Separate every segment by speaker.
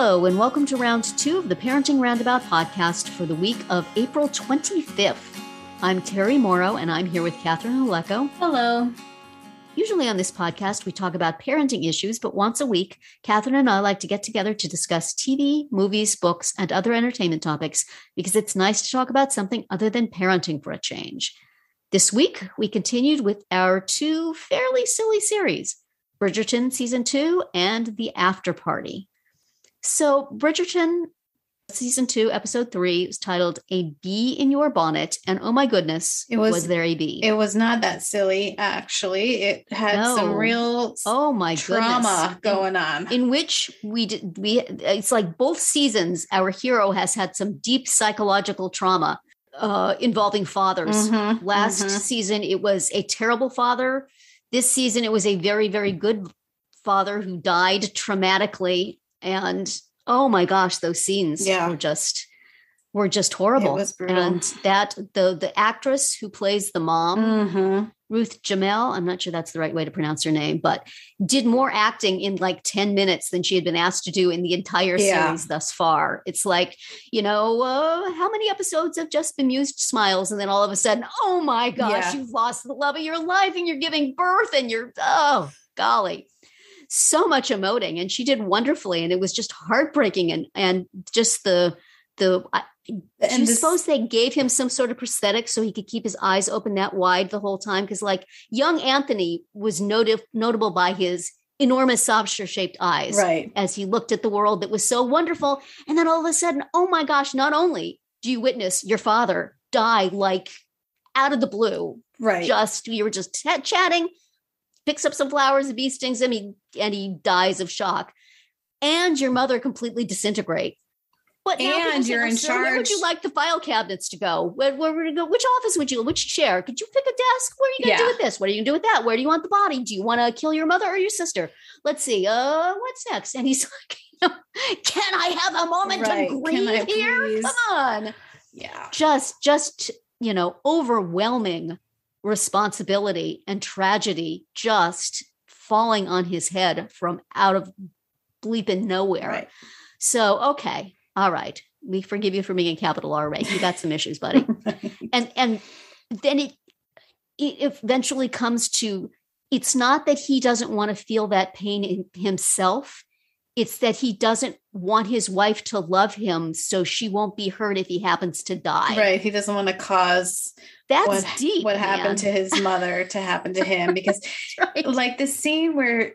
Speaker 1: Hello, and welcome to round 2 of the Parenting Roundabout podcast for the week of April 25th. I'm Terry Morrow, and I'm here with Catherine Huleko.
Speaker 2: Hello.
Speaker 1: Usually on this podcast, we talk about parenting issues, but once a week, Catherine and I like to get together to discuss TV, movies, books, and other entertainment topics because it's nice to talk about something other than parenting for a change. This week, we continued with our 2 fairly silly series, Bridgerton Season 2 and The Afterparty. So Bridgerton Season 2, Episode 3 was titled A Bee in Your Bonnet. And oh my goodness, was there a bee?
Speaker 2: It was not that silly, actually. It had some real trauma going on.
Speaker 1: In which it's like both seasons, our hero has had some deep psychological trauma involving fathers. Last season, it was a terrible father. This season, it was a very, very good father who died traumatically. And oh my gosh, those scenes were just horrible.
Speaker 2: It was brutal.
Speaker 1: And that the actress who plays the mom, Ruth Jamel, I'm not sure that's the right way to pronounce her name, but did more acting in like 10 minutes than she had been asked to do in the entire series thus far. It's like, how many episodes have just bemused smiles? And then all of a sudden, oh my gosh, you've lost the love of your life and you're giving birth and oh golly. So much emoting, and she did wonderfully, and it was just heartbreaking, and just I suppose they gave him some sort of prosthetic so he could keep his eyes open that wide the whole time, because like young Anthony was notable by his enormous saucer-shaped eyes,
Speaker 2: right,
Speaker 1: as he looked at the world that was so wonderful, and then all of a sudden, oh my gosh! Not only do you witness your father die like out of the blue,
Speaker 2: right?
Speaker 1: We were just chatting. Picks up some flowers, the bee stings him, and he dies of shock. And your mother completely disintegrate. But now
Speaker 2: and you're in charge.
Speaker 1: Where would you like the file cabinets to go? Where would it go? Which office would you? Which chair? Could you pick a desk? What are you going to do with this? What are you going to do with that? Where do you want the body? Do you want to kill your mother or your sister? Let's see. What's next? And he's like, can I have a moment to grieve here?
Speaker 2: Please?
Speaker 1: Come on.
Speaker 2: Yeah.
Speaker 1: Just overwhelming responsibility and tragedy just falling on his head from out of bleeping nowhere.
Speaker 2: Right.
Speaker 1: So, okay. All right. We forgive you for being a capital R rate. You got some issues, buddy. And then it eventually comes to, it's not that he doesn't want to feel that pain in himself. It's that he doesn't want his wife to love him so she won't be hurt if he happens to die.
Speaker 2: Right. He doesn't want to cause
Speaker 1: deep,
Speaker 2: what happened to his mother to happen to him, because
Speaker 1: right.
Speaker 2: Like the scene where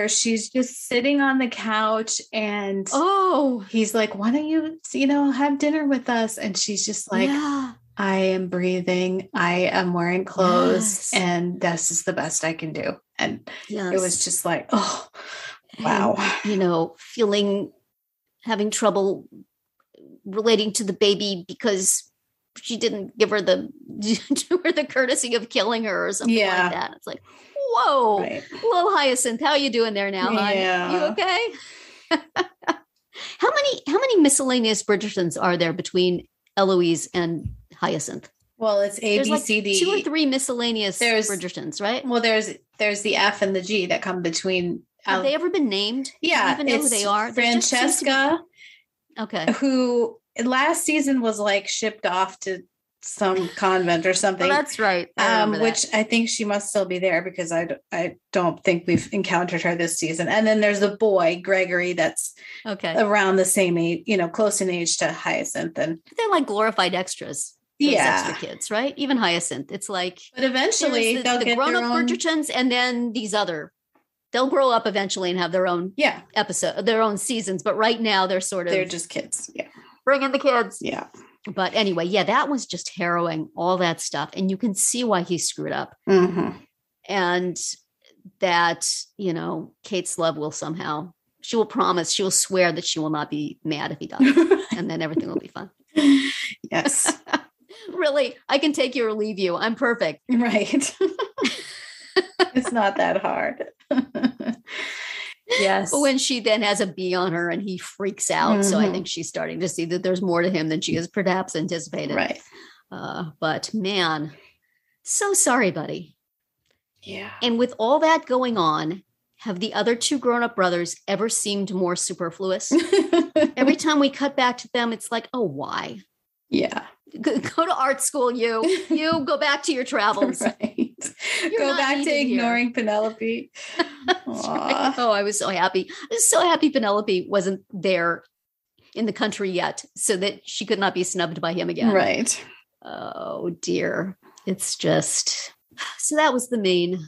Speaker 2: she's just sitting on the couch and he's like, why don't you have dinner with us? And she's just like, I am breathing. I am wearing clothes and this is the best I can do. And it was just like, oh, wow.
Speaker 1: And, having trouble relating to the baby because she didn't give her the courtesy of killing her or something like that. It's like, whoa, little Hyacinth, how you doing there now, hon? You okay? How many miscellaneous Bridgertons are there between Eloise and Hyacinth?
Speaker 2: Well, it's A,
Speaker 1: there's
Speaker 2: B, C, D.
Speaker 1: 2 or 3 miscellaneous Bridgertons, right?
Speaker 2: Well, there's the F and the G that come between.
Speaker 1: Have they ever been named?
Speaker 2: Yeah.
Speaker 1: Do you even know who they are?
Speaker 2: Francesca, who last season was like shipped off to some convent or something.
Speaker 1: Oh, that's right.
Speaker 2: Which I think she must still be there because I don't think we've encountered her this season. And then there's the boy, Gregory, that's around the same age, close in age to Hyacinth. And
Speaker 1: they're like glorified extras. Extra kids, right? Even Hyacinth. It's like,
Speaker 2: but eventually they'll get
Speaker 1: grown-up Bridgertons, and then these they'll grow up eventually and have their own episode, their own seasons. But right now they're
Speaker 2: just kids. Yeah.
Speaker 1: Bring in the kids.
Speaker 2: Yeah.
Speaker 1: But anyway, that was just harrowing, all that stuff. And you can see why he screwed up.
Speaker 2: Mm-hmm.
Speaker 1: And that, Kate's love will she will swear that she will not be mad if he does. And then everything will be fun.
Speaker 2: Yes.
Speaker 1: Really, I can take you or leave you. I'm perfect.
Speaker 2: Right. It's not that hard. Yes.
Speaker 1: But when she then has a bee on her and he freaks out. So I think she's starting to see that there's more to him than she has perhaps anticipated.
Speaker 2: Right.
Speaker 1: But man, so sorry, buddy.
Speaker 2: Yeah.
Speaker 1: And with all that going on, have the other two grown-up brothers ever seemed more superfluous? Every time we cut back to them, it's like, oh, why?
Speaker 2: Yeah.
Speaker 1: Go to art school, you go back to your travels.
Speaker 2: Right. Go back to ignoring here. Penelope.
Speaker 1: Right. Oh, I was so happy. I was so happy Penelope wasn't there in the country yet so that she could not be snubbed by him again.
Speaker 2: Right.
Speaker 1: Oh, dear. It's just, so that was the main,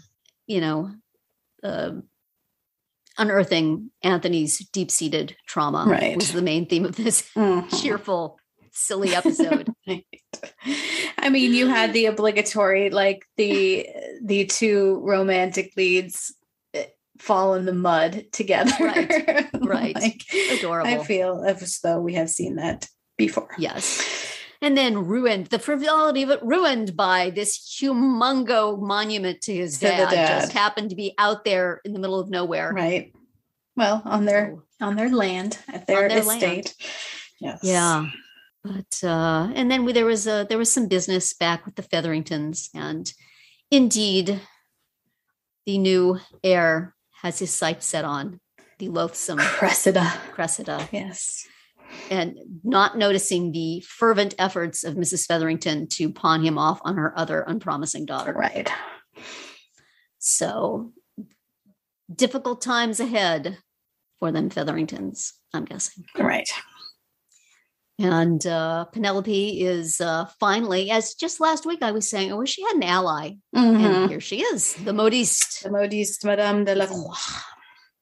Speaker 1: unearthing Anthony's deep-seated trauma was the main theme of this cheerful, silly episode.
Speaker 2: Right. I mean, you had the obligatory, like the two romantic leads fall in the mud together.
Speaker 1: Right.
Speaker 2: Like,
Speaker 1: adorable.
Speaker 2: I feel as though we have seen that before.
Speaker 1: Yes. And then the frivolity of it ruined by this humongo monument to his dad. Just happened to be out there in the middle of nowhere.
Speaker 2: Right. Well, on their land, at their estate.
Speaker 1: Land.
Speaker 2: Yes.
Speaker 1: Yeah. But and then there was some business back with the Featheringtons, and indeed, the new heir has his sights set on the loathsome Cressida.
Speaker 2: Yes.
Speaker 1: And not noticing the fervent efforts of Mrs. Featherington to pawn him off on her other unpromising daughter.
Speaker 2: Right.
Speaker 1: So difficult times ahead for them Featheringtons, I'm guessing.
Speaker 2: Right.
Speaker 1: And Penelope is finally, as just last week I was saying, I wish she had an ally. And here she is, the modiste.
Speaker 2: The modiste, Madame de la Croix.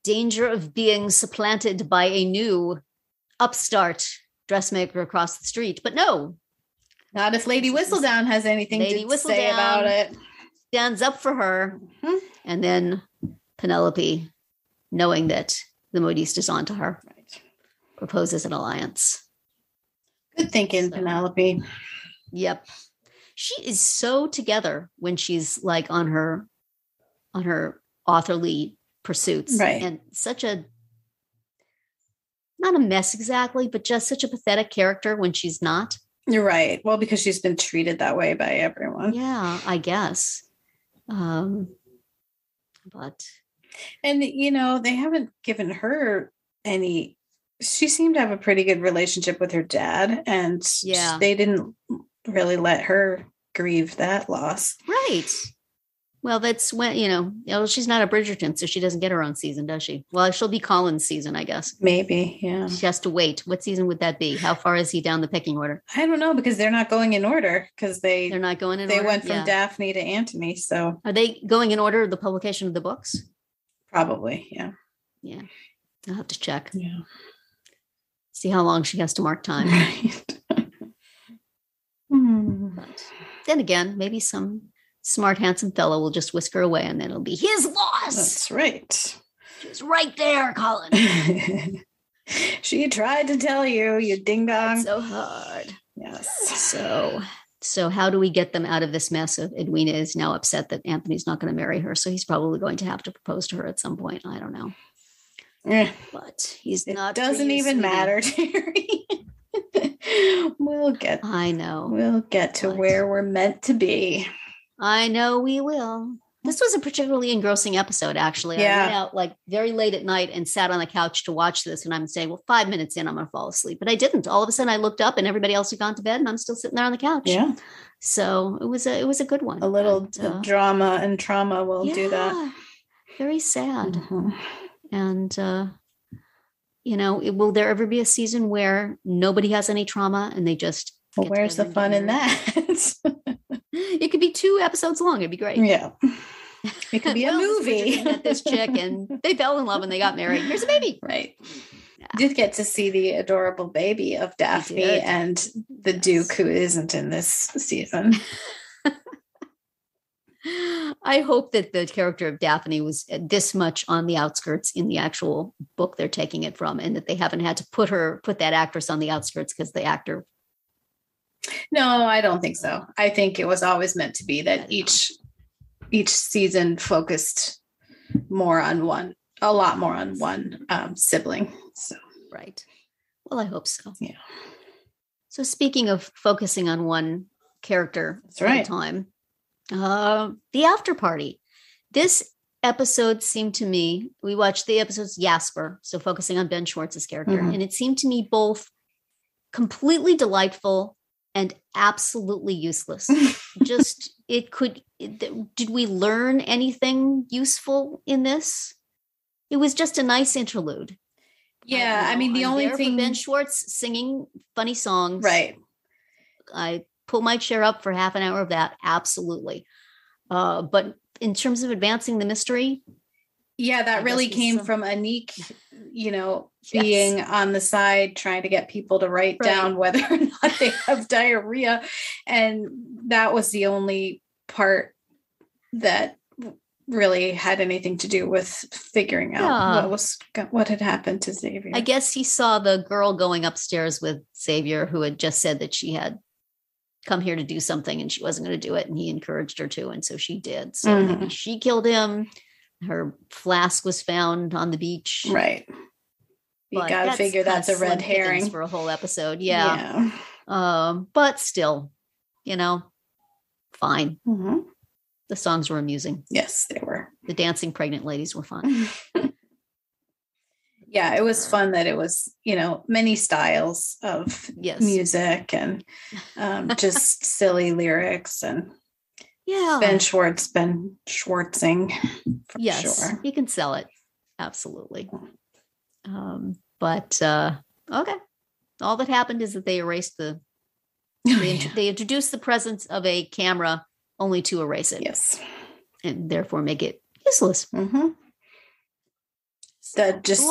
Speaker 1: Danger of being supplanted by a new upstart dressmaker across the street. But no.
Speaker 2: Not if Lady Whistledown has anything to say about it.
Speaker 1: Stands up for her. And then Penelope, knowing that the modiste is onto her, proposes an alliance.
Speaker 2: Good thinking, Penelope.
Speaker 1: Yep. She is so together when she's like on her authorly pursuits.
Speaker 2: Right.
Speaker 1: And such a, not a mess exactly, but just such a pathetic character when she's not.
Speaker 2: You're right. Well, because she's been treated that way by everyone.
Speaker 1: Yeah, I guess. But.
Speaker 2: And, they haven't given her any. She seemed to have a pretty good relationship with her dad, and they didn't really let her grieve that loss.
Speaker 1: Right. Well, that's when, she's not a Bridgerton, so she doesn't get her own season, does she? Well, she'll be Colin's season, I guess.
Speaker 2: Maybe, yeah.
Speaker 1: She has to wait. What season would that be? How far is he down the pecking order?
Speaker 2: I don't know, because they're not going in order, because they're
Speaker 1: not going in order.
Speaker 2: They went from Daphne to Anthony, so.
Speaker 1: Are they going in order of the publication of the books? Probably,
Speaker 2: yeah.
Speaker 1: Yeah. I'll have to check.
Speaker 2: Yeah.
Speaker 1: See how long she has to mark time.
Speaker 2: Right.
Speaker 1: But then again, maybe some smart, handsome fellow will just whisk her away, and then it'll be his loss.
Speaker 2: That's right.
Speaker 1: She's right there, Colin.
Speaker 2: She tried to tell you, you ding dong.
Speaker 1: So hard.
Speaker 2: Yes.
Speaker 1: So how do we get them out of this mess of Edwina is now upset that Anthony's not going to marry her, so he's probably going to have to propose to her at some point. I don't know. But he's not.
Speaker 2: It doesn't even matter, Terry. We'll get to where we're meant to be.
Speaker 1: I know we will. This was a particularly engrossing episode, actually. I went out like very late at night and sat on the couch to watch this, and I'm saying, well, 5 minutes in, I'm going to fall asleep. But I didn't. All of a sudden, I looked up, and everybody else had gone to bed, and I'm still sitting there on the couch.
Speaker 2: Yeah.
Speaker 1: So it was a good one.
Speaker 2: A little drama and trauma will do that.
Speaker 1: Very sad. And, will there ever be a season where nobody has any trauma and they just...
Speaker 2: Well, where's the fun in that?
Speaker 1: It could be 2 episodes long. It'd be great.
Speaker 2: Yeah. It could be a movie.
Speaker 1: Met this chick and they fell in love and they got married. Here's a baby.
Speaker 2: Right. Yeah. Did get to see the adorable baby of Daphne and the Duke, who isn't in this season.
Speaker 1: I hope that the character of Daphne was this much on the outskirts in the actual book they're taking it from, and that they haven't had to put that actress on the outskirts because the actor.
Speaker 2: No, I don't think so. I think it was always meant to be that each season focused a lot more on one sibling. So.
Speaker 1: Right. Well, I hope so.
Speaker 2: Yeah.
Speaker 1: So speaking of focusing on one character at a time, the Afterparty. This episodes seemed to me, we watched the episodes Yasper, so focusing on Ben Schwartz's character, and it seemed to me both completely delightful and absolutely useless. Did we learn anything useful in this? It was just a nice interlude.
Speaker 2: Yeah, I mean, the only thing,
Speaker 1: Ben Schwartz singing funny songs,
Speaker 2: right?
Speaker 1: I pull my chair up for half an hour of that, absolutely. But in terms of advancing the mystery,
Speaker 2: that really came from Anik, being on the side trying to get people to write down whether or not they have diarrhea, and that was the only part that really had anything to do with figuring out what had happened to Xavier.
Speaker 1: I guess he saw the girl going upstairs with Xavier, who had just said that she had come here to do something and she wasn't going to do it, and he encouraged her to, and so she did. So maybe she killed him. Her flask was found on the beach.
Speaker 2: Right. You got to figure that's a red herring
Speaker 1: for a whole episode. Yeah. But still, fine. The songs were amusing.
Speaker 2: Yes, they were.
Speaker 1: The dancing pregnant ladies were fun.
Speaker 2: Yeah, it was fun that it was, many styles of music and just silly lyrics, and Ben schwartzing for sure.
Speaker 1: He can sell it. Absolutely. But okay. All that happened is that they erased they introduced the presence of a camera only to erase it.
Speaker 2: Yes.
Speaker 1: And therefore make it useless.
Speaker 2: So just
Speaker 1: a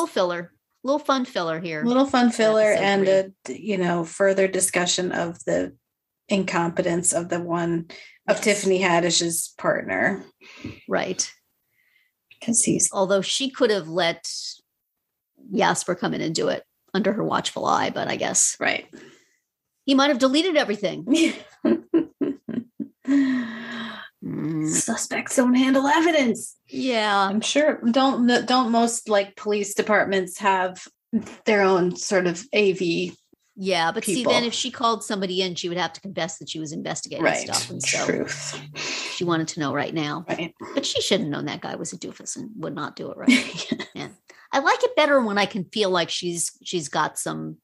Speaker 1: little fun filler here.
Speaker 2: Little fun filler and a further discussion of the incompetence of Tiffany Haddish's partner.
Speaker 1: Right.
Speaker 2: Because
Speaker 1: although she could have let Yasper come in and do it under her watchful eye, but I guess he might have deleted everything.
Speaker 2: Suspects don't handle evidence.
Speaker 1: Yeah,
Speaker 2: I'm sure. Don't most police departments have their own sort of AV?
Speaker 1: Yeah, but
Speaker 2: people.
Speaker 1: See, then if she called somebody in, she would have to confess that she was investigating stuff. And so
Speaker 2: truth.
Speaker 1: She wanted to know right now.
Speaker 2: Right.
Speaker 1: But she should have known that guy was a doofus and would not do it right. Yeah. I like it better when I can feel like she's got some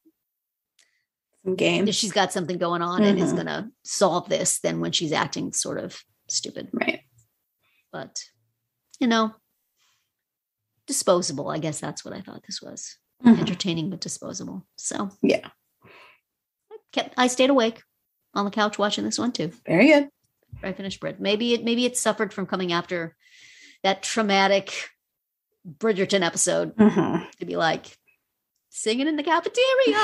Speaker 2: game.
Speaker 1: She's got something going on and is going to solve this than when she's acting sort of stupid.
Speaker 2: Right.
Speaker 1: But, disposable. I guess that's what I thought this was. Entertaining, but disposable. So,
Speaker 2: yeah.
Speaker 1: I stayed awake on the couch watching this one too.
Speaker 2: Very good.
Speaker 1: I finished Brit. Maybe it suffered from coming after that traumatic Bridgerton episode to be like singing in the cafeteria.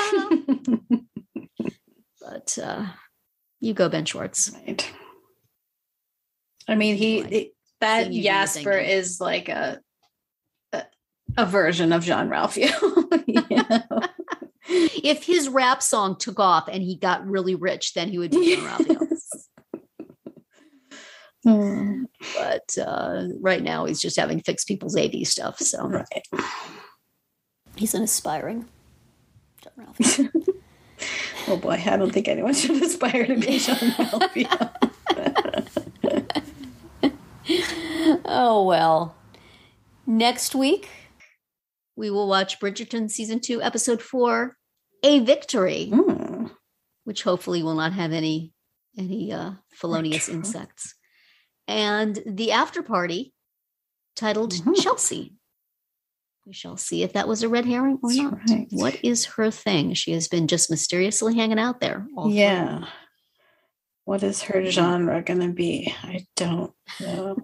Speaker 1: But you go, Ben Schwartz.
Speaker 2: Right. I mean, that Yasper is like a version of Jean-Ralphio.
Speaker 1: If his rap song took off and he got really rich, then he would be Jean-Ralphio. But right now he's just having fixed people's AV stuff. So he's an aspiring Jean-Ralphio.
Speaker 2: Oh boy, I don't think anyone should aspire to be Jean-Ralphio.
Speaker 1: Oh well. Next week we will watch Bridgerton season 2, episode 4, A Victory, which hopefully will not have any felonious insects. And the Afterparty, titled Chelsea. We shall see if that was a red herring or not. Right. What is her thing? She has been just mysteriously hanging out there all through.
Speaker 2: What is her genre going to be? I don't know.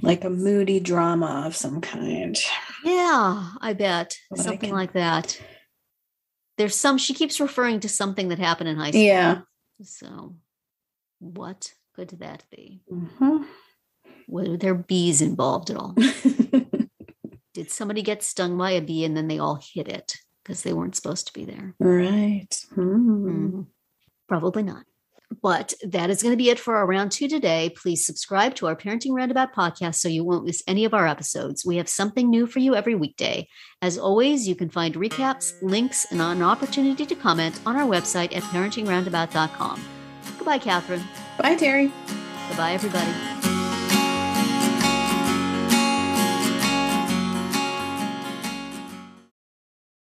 Speaker 2: Like a moody drama of some kind.
Speaker 1: Yeah, I bet. Something like that. There's she keeps referring to something that happened in high school.
Speaker 2: Yeah.
Speaker 1: So what could that be? Were there bees involved at all? Did somebody get stung by a bee and then they all hit it because they weren't supposed to be there?
Speaker 2: Right.
Speaker 1: Probably not. But that is going to be it for our round 2 today. Please subscribe to our Parenting Roundabout podcast so you won't miss any of our episodes. We have something new for you every weekday. As always, you can find recaps, links, and an opportunity to comment on our website at parentingroundabout.com. Goodbye, Catherine.
Speaker 2: Bye, Terry.
Speaker 1: Goodbye, everybody.